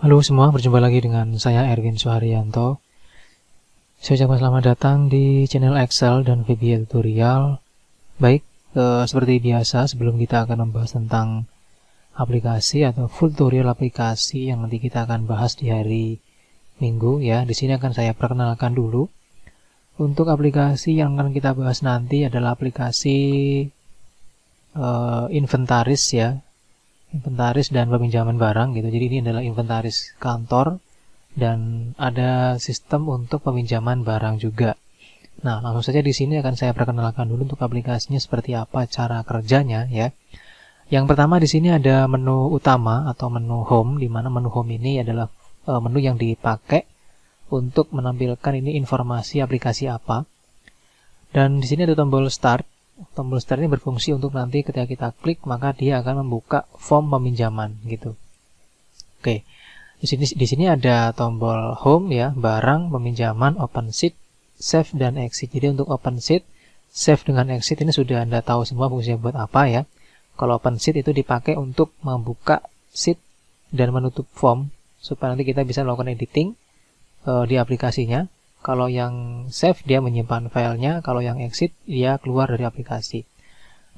Halo semua, berjumpa lagi dengan saya Erwin Suharyanto. Saya ucapkan selamat datang di channel Excel dan VBA tutorial. Baik, seperti biasa sebelum kita akan membahas tentang aplikasi atau full tutorial aplikasi yang nanti kita akan bahas di hari Minggu ya. Di sini akan saya perkenalkan dulu. Untuk aplikasi yang akan kita bahas nanti adalah aplikasi inventaris ya. Inventaris dan peminjaman barang gitu. Jadi ini adalah inventaris kantor dan ada sistem untuk peminjaman barang juga. Nah, langsung saja di sini akan saya perkenalkan dulu untuk aplikasinya seperti apa cara kerjanya ya. Yang pertama di sini ada menu utama atau menu home, di mana menu home ini adalah menu yang dipakai untuk menampilkan ini informasi aplikasi apa. Dan di sini ada tombol start. Tombol start ini berfungsi untuk nanti ketika kita klik maka dia akan membuka form peminjaman gitu. Oke. Di sini ada tombol home ya, barang, peminjaman, open sheet, save dan exit. Jadi untuk open sheet, save dengan exit ini sudah Anda tahu semua fungsinya buat apa ya. Kalau open sheet itu dipakai untuk membuka sheet dan menutup form supaya nanti kita bisa melakukan editing di aplikasinya. Kalau yang save dia menyimpan filenya, kalau yang exit dia keluar dari aplikasi.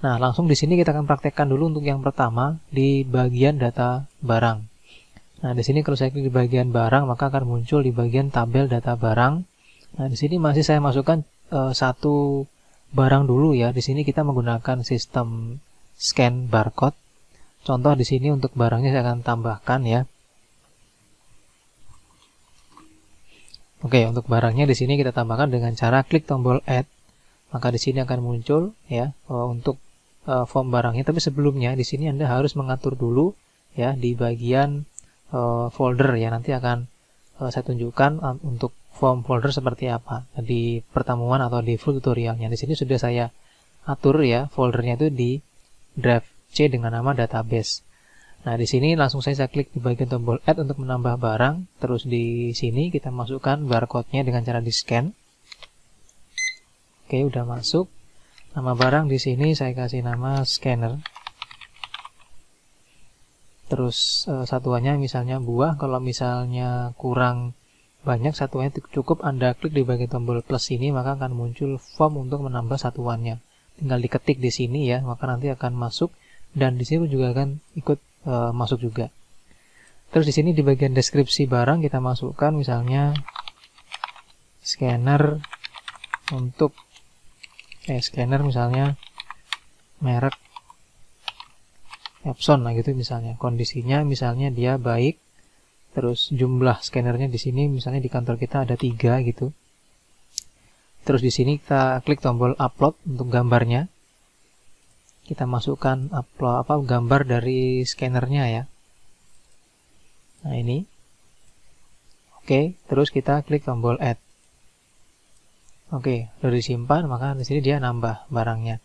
Nah, langsung di sini kita akan praktekkan dulu untuk yang pertama di bagian data barang. Nah, di sini kalau saya klik di bagian barang maka akan muncul di bagian tabel data barang. Nah, di sini masih saya masukkan satu barang dulu ya. Di sini kita menggunakan sistem scan barcode. Contoh di sini untuk barangnya saya akan tambahkan ya. Oke, untuk barangnya di sini kita tambahkan dengan cara klik tombol add. Maka di sini akan muncul ya untuk form barangnya. Tapi sebelumnya di sini Anda harus mengatur dulu ya di bagian folder ya. Nanti akan saya tunjukkan untuk form folder seperti apa di pertemuan atau di full tutorialnya. Di sini sudah saya atur ya foldernya itu di drive C dengan nama database. Nah, di sini langsung saya klik di bagian tombol add untuk menambah barang. Terus di sini kita masukkan barcode-nya dengan cara di-scan. Oke, udah masuk. Nama barang di sini saya kasih nama scanner. Terus satuannya misalnya buah. Kalau misalnya kurang banyak satuannya cukup Anda klik di bagian tombol plus ini maka akan muncul form untuk menambah satuannya. Tinggal diketik di sini ya, maka nanti akan masuk dan di sini juga akan ikut masuk juga. Terus di sini di bagian deskripsi barang kita masukkan misalnya scanner untuk scanner misalnya merek Epson lah gitu misalnya. Kondisinya misalnya dia baik. Terus jumlah scannernya di sini misalnya di kantor kita ada 3 gitu. Terus di sini kita klik tombol upload untuk gambarnya. Kita masukkan upload gambar dari scannernya ya. Nah, ini. Oke, terus kita klik tombol add. Oke, sudah disimpan, maka di sini dia nambah barangnya.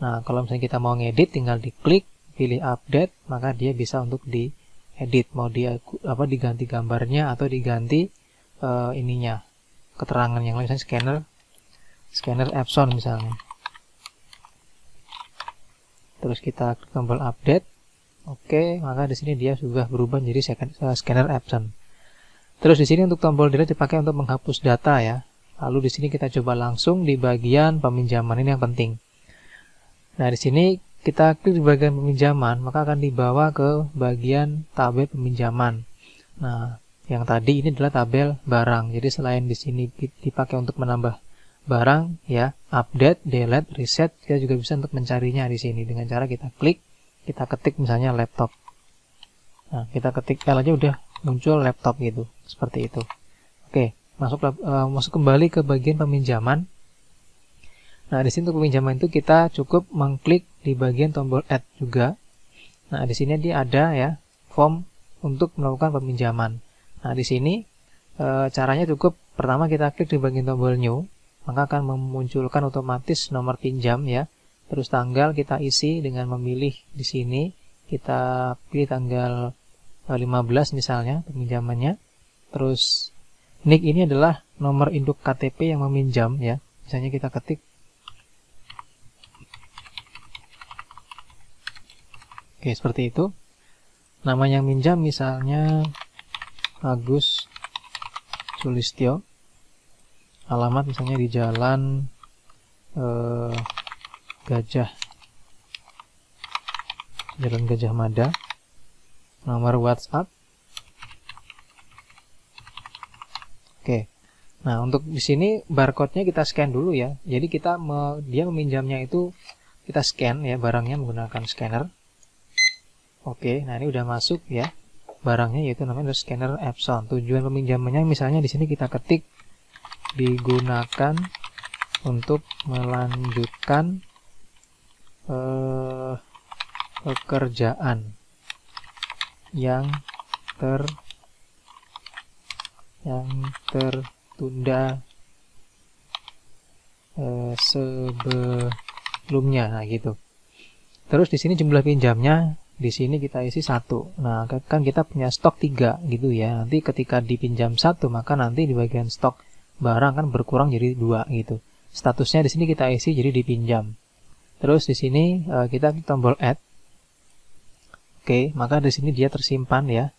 Nah, kalau misalnya kita mau ngedit tinggal diklik, pilih update, maka dia bisa untuk diedit. Mau diganti gambarnya atau diganti ininya. Keterangan yang lain misalnya scanner Epson misalnya. Terus kita klik tombol update. Oke, maka di sini dia sudah berubah menjadi scanner Epson. Terus di sini untuk tombol delete dipakai untuk menghapus data ya. Lalu di sini kita coba langsung di bagian peminjaman, ini yang penting. Nah, di sini kita klik di bagian peminjaman, maka akan dibawa ke bagian tabel peminjaman. Nah, yang tadi ini adalah tabel barang. Jadi selain di sini dipakai untuk menambah barang ya, update, delete, reset, kita juga bisa untuk mencarinya di sini dengan cara kita klik, kita ketik misalnya laptop. Nah, kita ketik L aja udah muncul laptop gitu, seperti itu. Oke, masuk kembali ke bagian peminjaman. Nah, di sini untuk peminjaman itu kita cukup mengklik di bagian tombol add juga. Nah, di sini dia ada ya form untuk melakukan peminjaman. Nah, di sini caranya cukup pertama kita klik di bagian tombol new. Maka akan memunculkan otomatis nomor pinjam ya. Terus tanggal kita isi dengan memilih di sini. Kita pilih tanggal 15 misalnya peminjamannya. Terus NIK ini adalah nomor induk KTP yang meminjam ya. Misalnya kita ketik. Oke, seperti itu. Nama yang minjam misalnya Agus Sulistyo, alamat misalnya di Jalan Gajah Mada, nomor WhatsApp. Oke. Nah, untuk di sini barcode-nya kita scan dulu ya. Jadi dia meminjamnya itu kita scan ya barangnya menggunakan scanner. Oke, nah ini udah masuk ya barangnya, yaitu namanya scanner Epson. Tujuan peminjamannya misalnya di sini kita ketik digunakan untuk melanjutkan pekerjaan yang tertunda sebelumnya, nah gitu. Terus di sini jumlah pinjamnya di sini kita isi 1. Nah, kan kita punya stok 3 gitu ya. Nanti ketika dipinjam 1, maka nanti di bagian stok barang kan berkurang jadi 2 gitu. Statusnya di sini kita isi jadi dipinjam. Terus di sini kita klik tombol add. Oke, maka di sini dia tersimpan ya.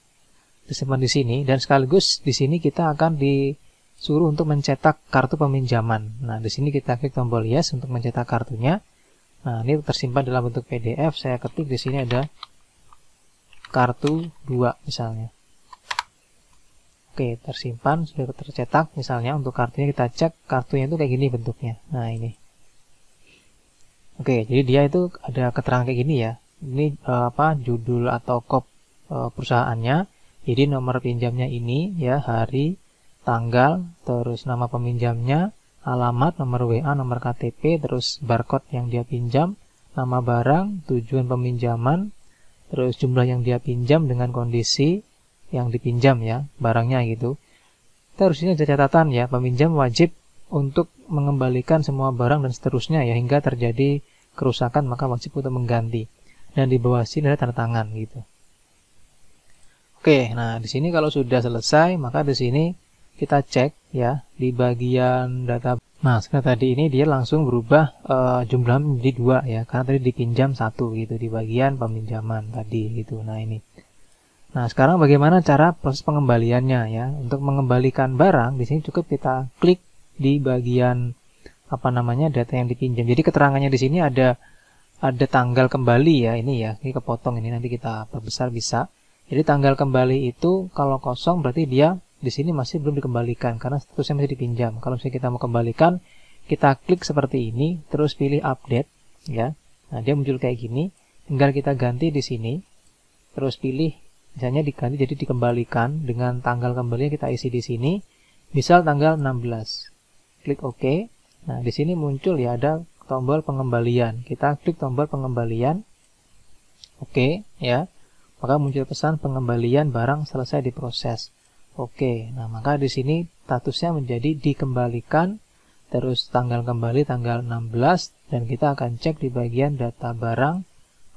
Tersimpan di sini, dan sekaligus di sini kita akan disuruh untuk mencetak kartu peminjaman. Nah, di sini kita klik tombol yes untuk mencetak kartunya. Nah, ini tersimpan dalam bentuk PDF. Saya ketik di sini ada kartu 2 misalnya. Oke, tersimpan, sudah tercetak. Misalnya untuk kartunya kita cek, kartunya itu kayak gini bentuknya. Nah, ini. Oke, jadi dia itu ada keterangan kayak gini ya. Ini judul atau kop perusahaannya. Jadi nomor pinjamnya ini ya, hari, tanggal, terus nama peminjamnya, alamat, nomor WA, nomor KTP, terus barcode yang dia pinjam, nama barang, tujuan peminjaman, terus jumlah yang dia pinjam dengan kondisi yang dipinjam ya, barangnya gitu. Terus ini ada catatan ya, peminjam wajib untuk mengembalikan semua barang dan seterusnya ya, hingga terjadi kerusakan maka wajib untuk mengganti. Dan di bawah sini ada tanda tangan gitu. Oke, nah di sini kalau sudah selesai, maka di sini kita cek ya di bagian data. Nah, seperti tadi ini dia langsung berubah jumlah menjadi 2 ya, karena tadi dipinjam 1 gitu di bagian peminjaman tadi gitu. Nah, ini. Nah, sekarang bagaimana cara proses pengembaliannya ya? Untuk mengembalikan barang di sini cukup kita klik di bagian data yang dipinjam. Jadi keterangannya di sini ada tanggal kembali ya, ini ya. Ini kepotong ini, nanti kita perbesar bisa. Jadi tanggal kembali itu kalau kosong berarti dia di sini masih belum dikembalikan karena statusnya masih dipinjam. Kalau misalnya kita mau kembalikan, kita klik seperti ini, terus pilih update ya. Nah, dia muncul kayak gini. Tinggal kita ganti di sini. Terus pilih misalnya diganti jadi dikembalikan dengan tanggal kembali kita isi di sini. Misal tanggal 16. Klik OK. Nah, di sini muncul ya ada tombol pengembalian. Kita klik tombol pengembalian. Oke, ya. Maka muncul pesan pengembalian barang selesai diproses. Oke, nah maka di sini statusnya menjadi dikembalikan, terus tanggal kembali tanggal 16, dan kita akan cek di bagian data barang,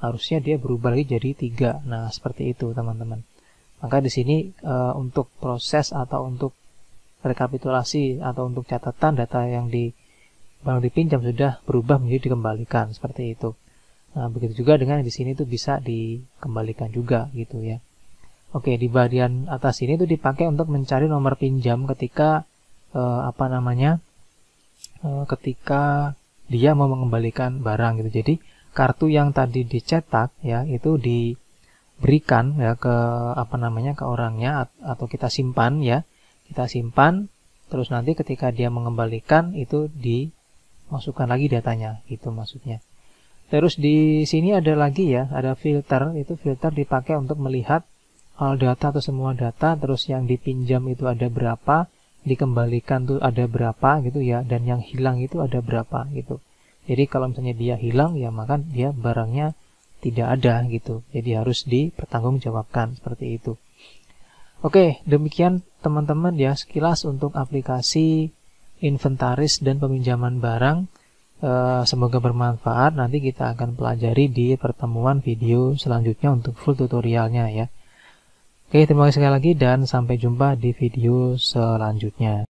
harusnya dia berubah lagi jadi 3. Nah, seperti itu teman-teman. Maka di sini untuk proses atau untuk rekapitulasi atau untuk catatan data yang baru dipinjam sudah berubah menjadi dikembalikan, seperti itu. Nah, begitu juga dengan di sini itu bisa dikembalikan juga gitu ya. Oke, di bagian atas ini itu dipakai untuk mencari nomor pinjam ketika ketika dia mau mengembalikan barang gitu. Jadi kartu yang tadi dicetak ya itu diberikan ya ke ke orangnya atau kita simpan ya. Kita simpan, terus nanti ketika dia mengembalikan itu dimasukkan lagi datanya gitu maksudnya. Terus di sini ada lagi ya, ada filter. Itu filter dipakai untuk melihat data atau semua data, terus yang dipinjam itu ada berapa, dikembalikan tuh ada berapa gitu ya, dan yang hilang itu ada berapa gitu. Jadi kalau misalnya dia hilang ya maka dia barangnya tidak ada gitu. Jadi harus dipertanggungjawabkan seperti itu. Oke, demikian teman-teman ya sekilas untuk aplikasi inventaris dan peminjaman barang. Semoga bermanfaat. Nanti kita akan pelajari di pertemuan video selanjutnya untuk full tutorialnya ya. Oke, terima kasih sekali lagi dan sampai jumpa di video selanjutnya.